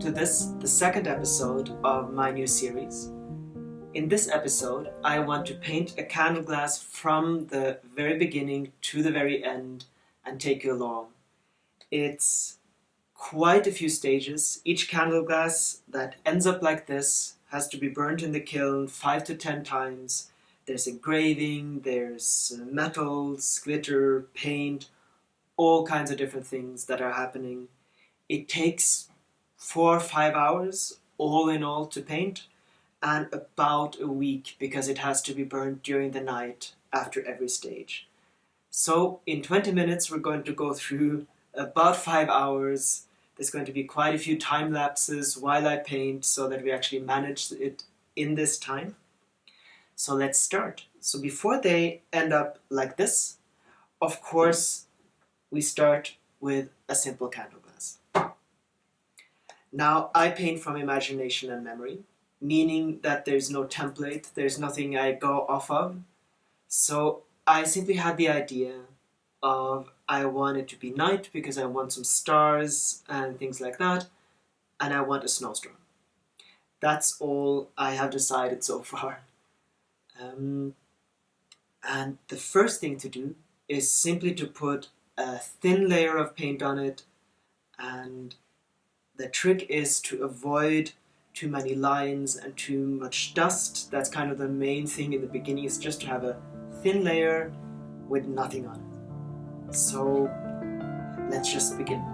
to the second episode of my new series. In this episode, I want to paint a candle glass from the very beginning to the very end and take you along. It's quite a few stages. Each candle glass that ends up like this has to be burnt in the kiln 5 to 10 times. There's engraving, there's metals, glitter, paint, all kinds of different things that are happening. It takes 4 or 5 hours all in all to paint, and about a week because it has to be burnt during the night after every stage. So in 20 minutes we're going to go through about 5 hours. There's going to be quite a few time lapses while I paint so that we actually manage it in this time. So let's start. So before they end up like this, of course, we start with a simple candle glass. Now, I paint from imagination and memory, meaning that there's no template, there's nothing I go off of. So I simply had the idea of I want it to be night because I want some stars and things like that, and I want a snowstorm. That's all I have decided so far. And the first thing to do is simply to put a thin layer of paint on it, and the trick is to avoid too many lines and too much dust. That's kind of the main thing in the beginning, is just to have a thin layer with nothing on it. So let's just begin.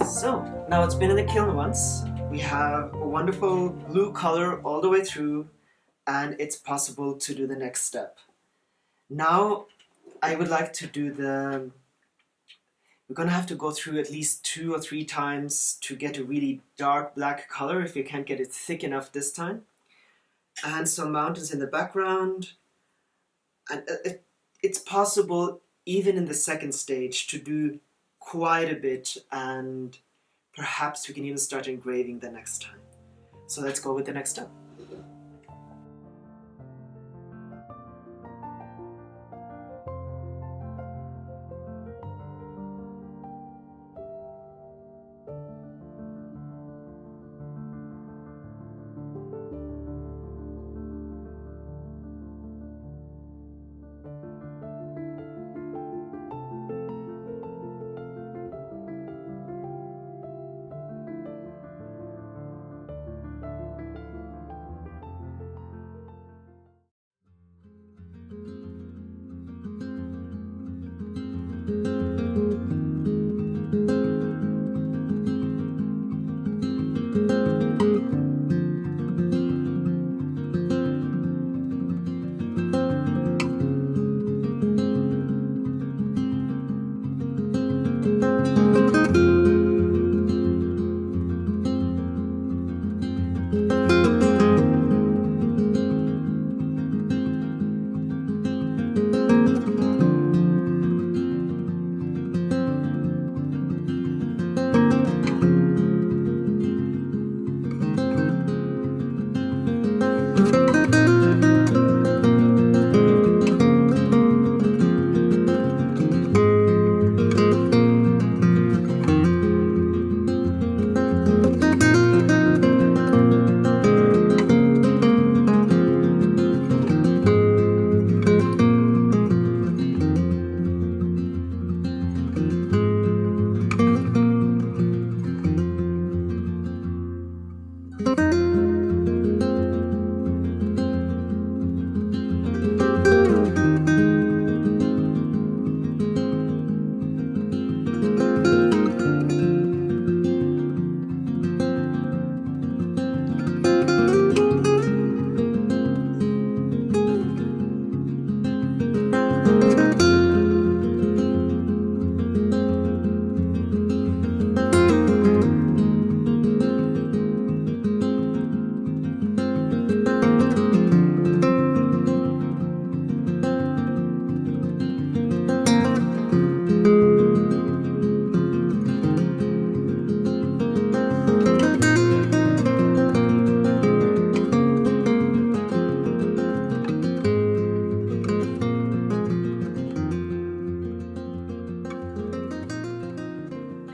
So, now it's been in the kiln once. We have a wonderful blue color all the way through, and it's possible to do the next step. Now, I would like to do we're going to have to go through at least 2 or 3 times to get a really dark black color if we can't get it thick enough this time. And some mountains in the background. And it's possible, even in the second stage, to do quite a bit, and perhaps we can even start engraving the next time. So let's go with the next step.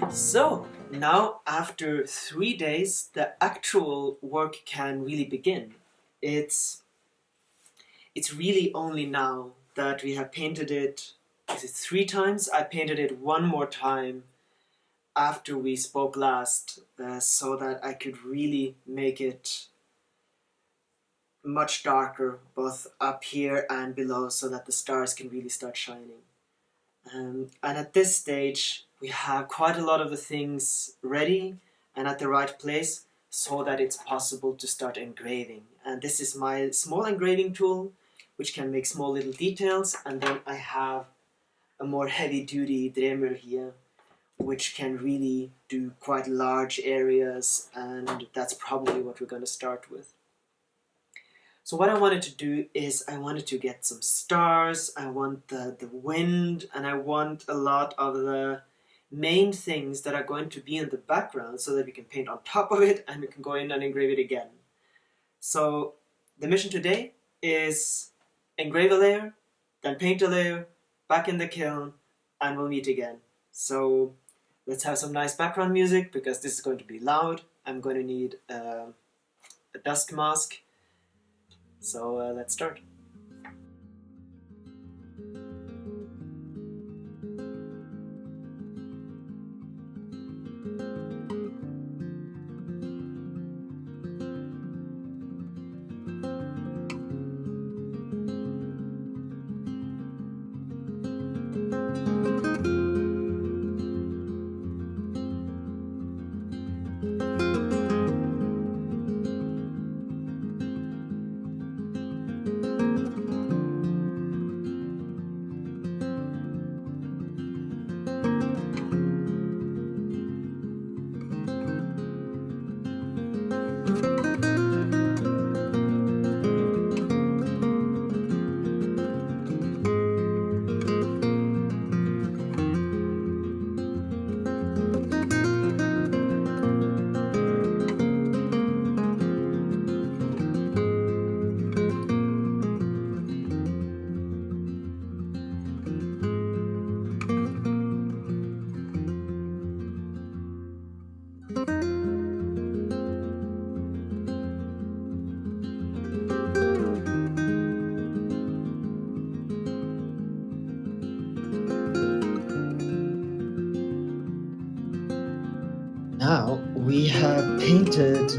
So, now after 3 days, the actual work can really begin. It's really only now that we have painted it, is it 3 times? I painted it one more time after we spoke last, so that I could really make it much darker, both up here and below, so that the stars can really start shining. And at this stage, we have quite a lot of the things ready and at the right place so that it's possible to start engraving. And this is my small engraving tool, which can make small little details. And then I have a more heavy-duty Dremer here, which can really do quite large areas. And that's probably what we're going to start with. So what I wanted to do is I wanted to get some stars, I want the wind, and I want a lot of the main things that are going to be in the background so that we can paint on top of it and we can go in and engrave it again. So the mission today is engrave a layer, then paint a layer, back in the kiln, and we'll meet again. So let's have some nice background music because this is going to be loud. I'm going to need a dust mask. So let's start. Now we have painted,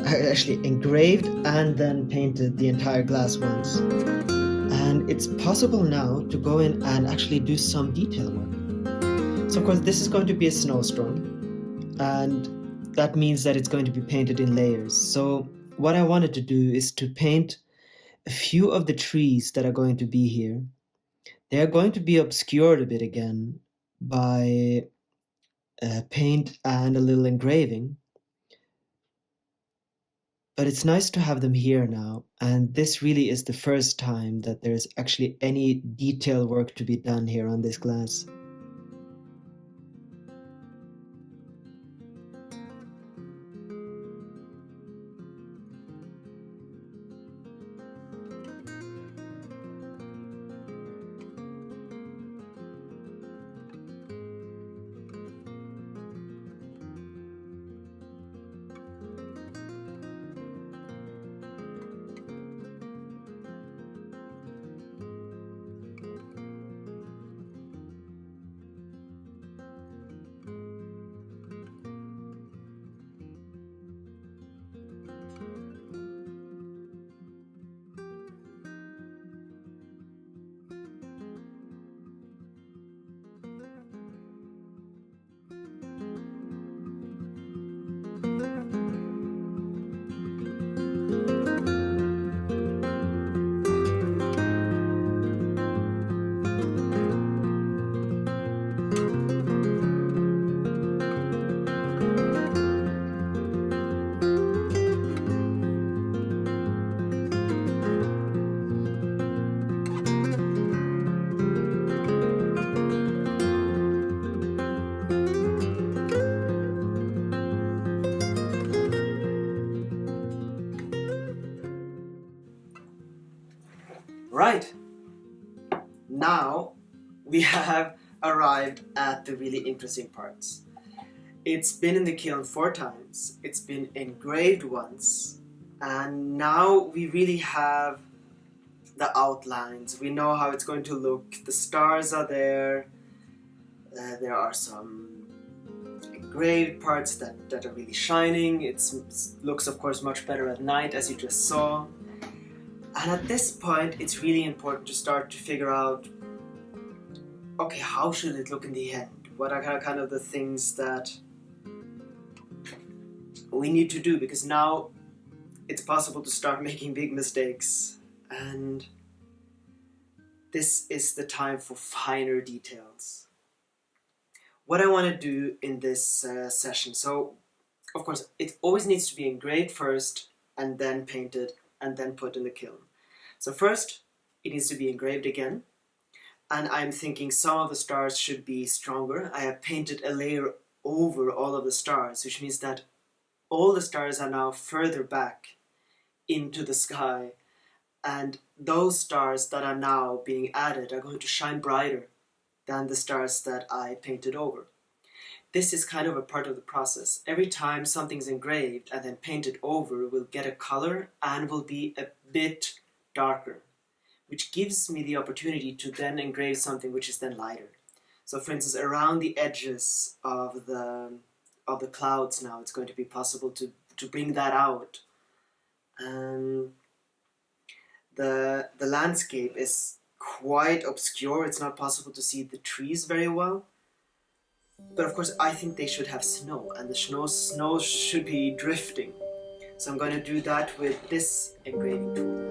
actually engraved and then painted the entire glass once. And it's possible now to go in and actually do some detail work. So of course this is going to be a snowstorm, and that means that it's going to be painted in layers. So what I wanted to do is to paint a few of the trees that are going to be here. They are going to be obscured a bit again by paint and a little engraving. But it's nice to have them here now, and this really is the first time that there's actually any detail work to be done here on this glass. Alright, now we have arrived at the really interesting parts. It's been in the kiln 4 times, it's been engraved once, and now we really have the outlines. We know how it's going to look. The stars are there. There are some engraved parts that are really shining. It looks, of course, much better at night, as you just saw. And at this point, it's really important to start to figure out, okay, how should it look in the end? What are kind of the things that we need to do? Because now it's possible to start making big mistakes, and this is the time for finer details. What I want to do in this session, so of course it always needs to be engraved first and then painted and then put in the kiln. So first it needs to be engraved again, and I'm thinking some of the stars should be stronger. I have painted a layer over all of the stars, which means that all the stars are now further back into the sky, and those stars that are now being added are going to shine brighter than the stars that I painted over. This is kind of a part of the process. Every time something's engraved and then painted over, we'll get a color and will be a bit darker, which gives me the opportunity to then engrave something which is then lighter. So for instance, around the edges of the clouds now, it's going to be possible to bring that out. The landscape is quite obscure. It's not possible to see the trees very well. But of course, I think they should have snow, and the snow should be drifting. So I'm going to do that with this engraving tool.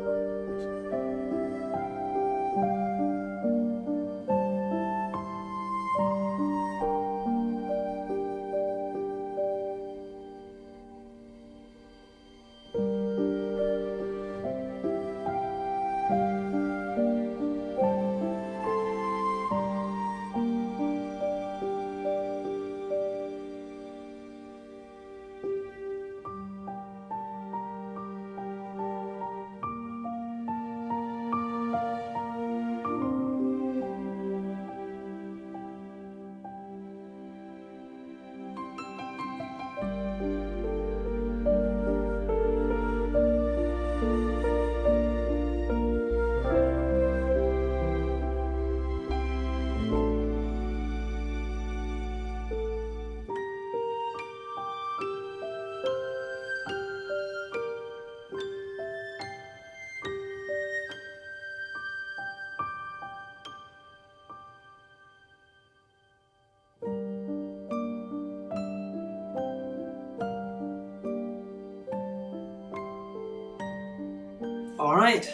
Alright,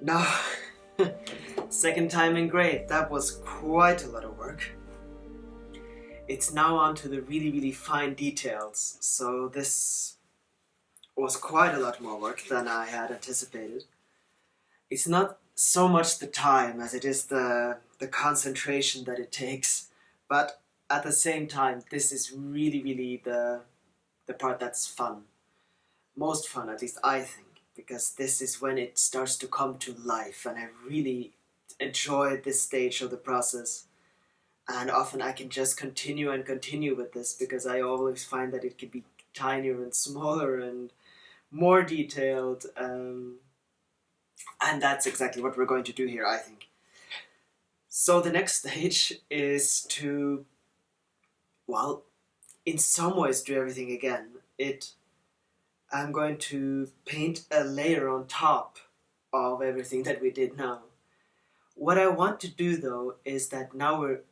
now, second time engraved. That was quite a lot of work. It's now on to the really, really fine details, so this was quite a lot more work than I had anticipated. It's not so much the time as it is the concentration that it takes, but at the same time, this is really, really the part that's fun. Most fun, at least I think, because this is when it starts to come to life, and I really enjoy this stage of the process. And often I can just continue and continue with this, because I always find that it can be tinier and smaller and more detailed, and that's exactly what we're going to do here, I think. So the next stage is to, well, in some ways do everything again. I'm going to paint a layer on top of everything that we did now. What I want to do though is that now we're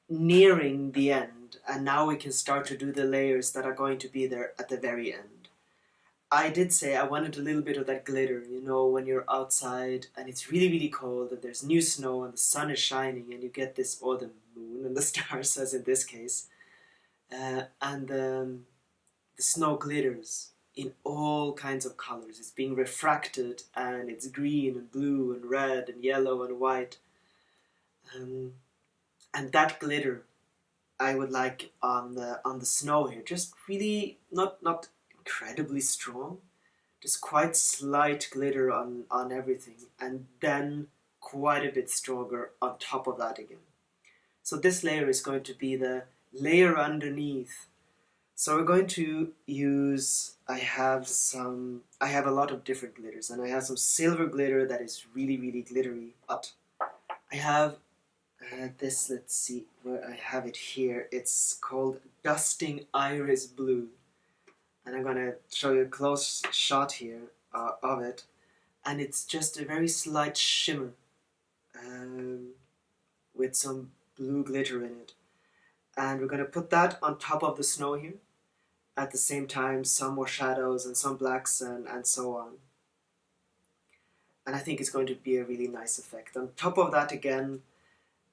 nearing the end, and now we can start to do the layers that are going to be there at the very end. I did say I wanted a little bit of that glitter, you know, when you're outside and it's really, really cold and there's new snow and the sun is shining and you get this, or the moon and the stars as in this case, and the snow glitters in all kinds of colors. It's being refracted, and it's green and blue and red and yellow and white. And that glitter I would like on the snow here, just really not incredibly strong, just quite slight glitter on everything, and then quite a bit stronger on top of that again. So this layer is going to be the layer underneath. So we're going to use, I have a lot of different glitters, and I have some silver glitter that is really, really glittery, but I have this, let's see where I have it here. It's called Dusting Iris Blue. And I'm going to show you a close shot here of it. And it's just a very slight shimmer with some blue glitter in it. And we're going to put that on top of the snow here. At the same time, some more shadows and some blacks and so on. And I think it's going to be a really nice effect. On top of that again,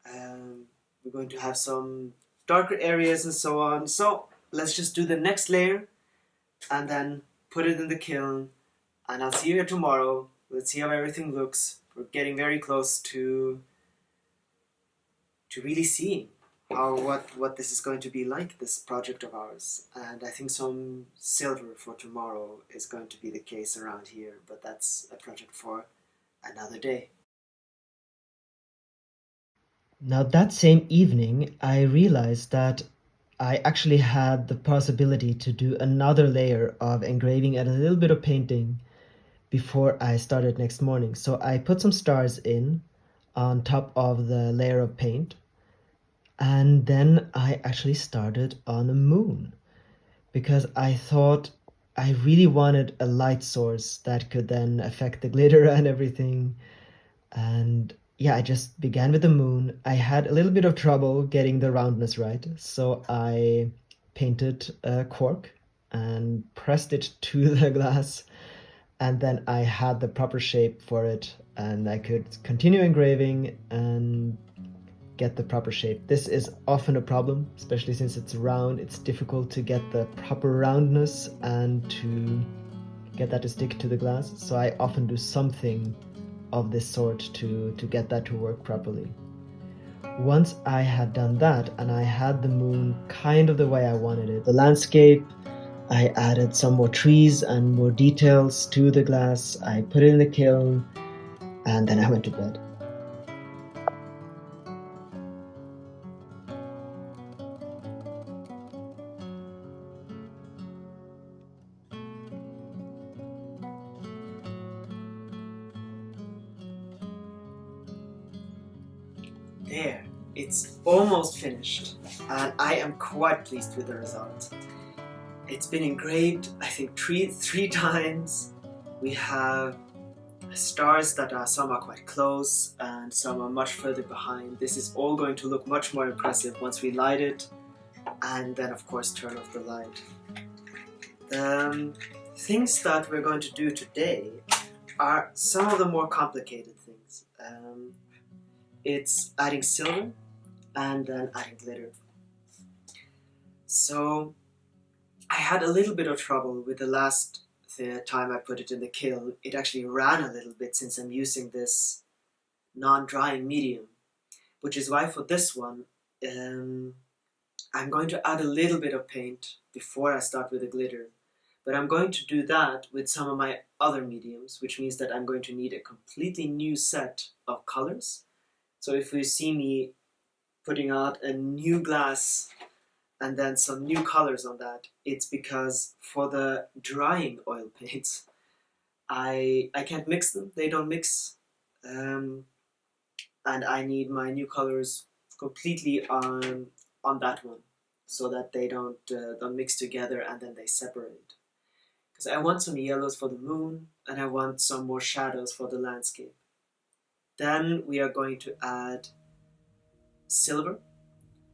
we're going to have some darker areas and so on. So let's just do the next layer and then put it in the kiln, and I'll see you here tomorrow. Let's see how everything looks. We're getting very close to really seeing what this is going to be like, this project of ours. And I think some silver for tomorrow is going to be the case around here, but that's a project for another day. Now, that same evening, I realized that I actually had the possibility to do another layer of engraving and a little bit of painting before I started next morning. So I put some stars in on top of the layer of paint, and then I actually started on a moon because I thought I really wanted a light source that could then affect the glitter and everything. And yeah, I just began with the moon. I had a little bit of trouble getting the roundness right, so I painted a cork and pressed it to the glass, and then I had the proper shape for it, and I could continue engraving and get the proper shape. This is often a problem, especially since it's round. It's difficult to get the proper roundness and to get that to stick to the glass, so I often do something of this sort to get that to work properly. Once I had done that and I had the moon kind of the way I wanted it, the landscape, I added some more trees and more details to the glass, I put it in the kiln, and then I went to bed. There, it's almost finished, and I am quite pleased with the result. It's been engraved, I think, three times. We have stars that are, some are quite close and some are much further behind. This is all going to look much more impressive once we light it, and then of course turn off the light. The things that we're going to do today are some of the more complicated things. It's adding silver and then adding glitter. So I had a little bit of trouble with the last time I put it in the kiln. It actually ran a little bit since I'm using this non-drying medium, which is why for this one I'm going to add a little bit of paint before I start with the glitter. But I'm going to do that with some of my other mediums, which means that I'm going to need a completely new set of colors. So if you see me putting out a new glass and then some new colors on that, it's because for the drying oil paints, I can't mix them. They don't mix. And I need my new colors completely on that one so that they don't mix together and then they separate. Because I want some yellows for the moon and I want some more shadows for the landscape. Then we are going to add silver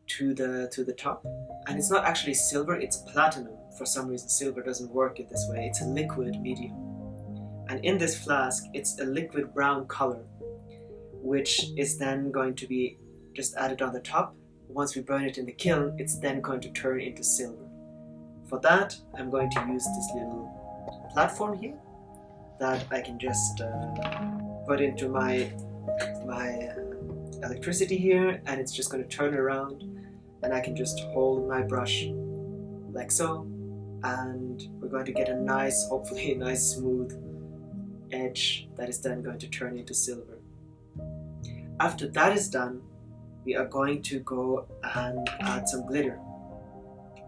to the top, and it's not actually silver, it's platinum. For some reason silver doesn't work in this way. It's a liquid medium, and in this flask it's a liquid brown color, which is then going to be just added on the top. Once we burn it in the kiln, it's then going to turn into silver. For that I'm going to use this little platform here that I can just put into my electricity here, and it's just going to turn around, and I can just hold my brush like so, and we're going to get a nice, hopefully a nice smooth edge that is then going to turn into silver. After that is done, we are going to go and add some glitter.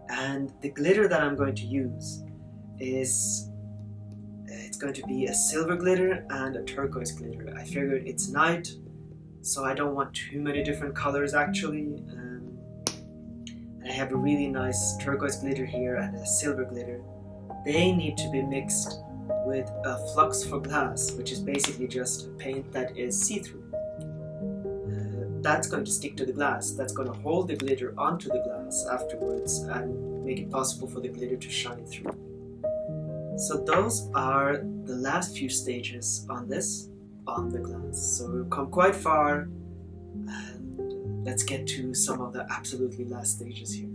And the glitter that I'm going to use is, it's going to be a silver glitter and a turquoise glitter. I figured it's night, so I don't want too many different colors actually. And I have a really nice turquoise glitter here and a silver glitter. They need to be mixed with a flux for glass, which is basically just a paint that is see-through. That's going to stick to the glass. That's going to hold the glitter onto the glass afterwards and make it possible for the glitter to shine through. So those are the last few stages on the glass. So we've come quite far, and let's get to some of the absolutely last stages here.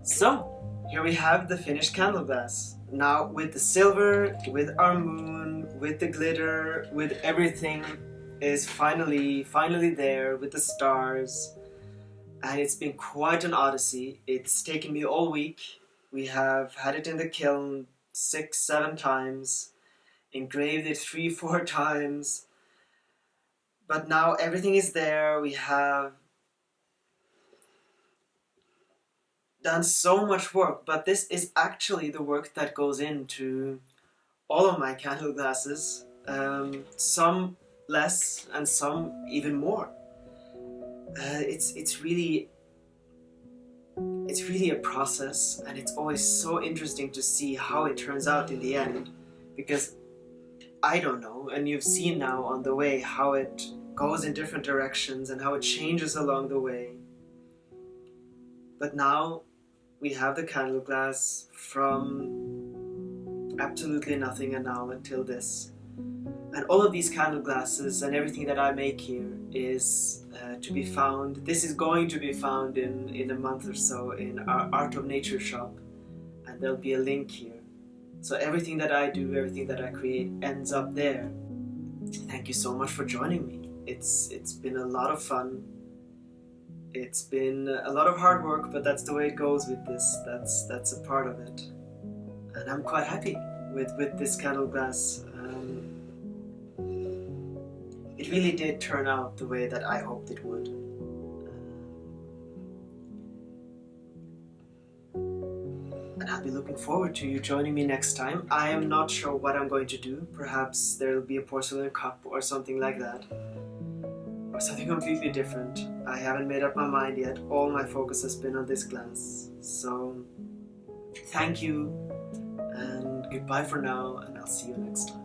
So, here we have the finished candle glass. Now with the silver, with our moon, with the glitter, with everything is finally there with the stars. And it's been quite an odyssey. It's taken me all week. We have had it in the kiln 6-7 times, engraved it 3-4 times. But now everything is there. We have done so much work, but this is actually the work that goes into all of my candle glasses, some less and some even more. It's really a process, and it's always so interesting to see how it turns out in the end, because I don't know, and you've seen now on the way how it goes in different directions and how it changes along the way. But now we have the candle glass from absolutely nothing and now until this. And all of these candle glasses and everything that I make here is to be found. This is going to be found in a month or so in our Art of Nature shop, and there'll be a link here. So everything that I do, everything that I create ends up there. Thank you so much for joining me. It's been a lot of fun. It's been a lot of hard work, but that's the way it goes with this. That's a part of it. And I'm quite happy with this candle glass. It really did turn out the way that I hoped it would. And I'll be looking forward to you joining me next time. I am not sure what I'm going to do. Perhaps there'll be a porcelain cup or something like that. Or something completely different. I haven't made up my mind yet. All my focus has been on this glass. So, thank you, and goodbye for now, and I'll see you next time.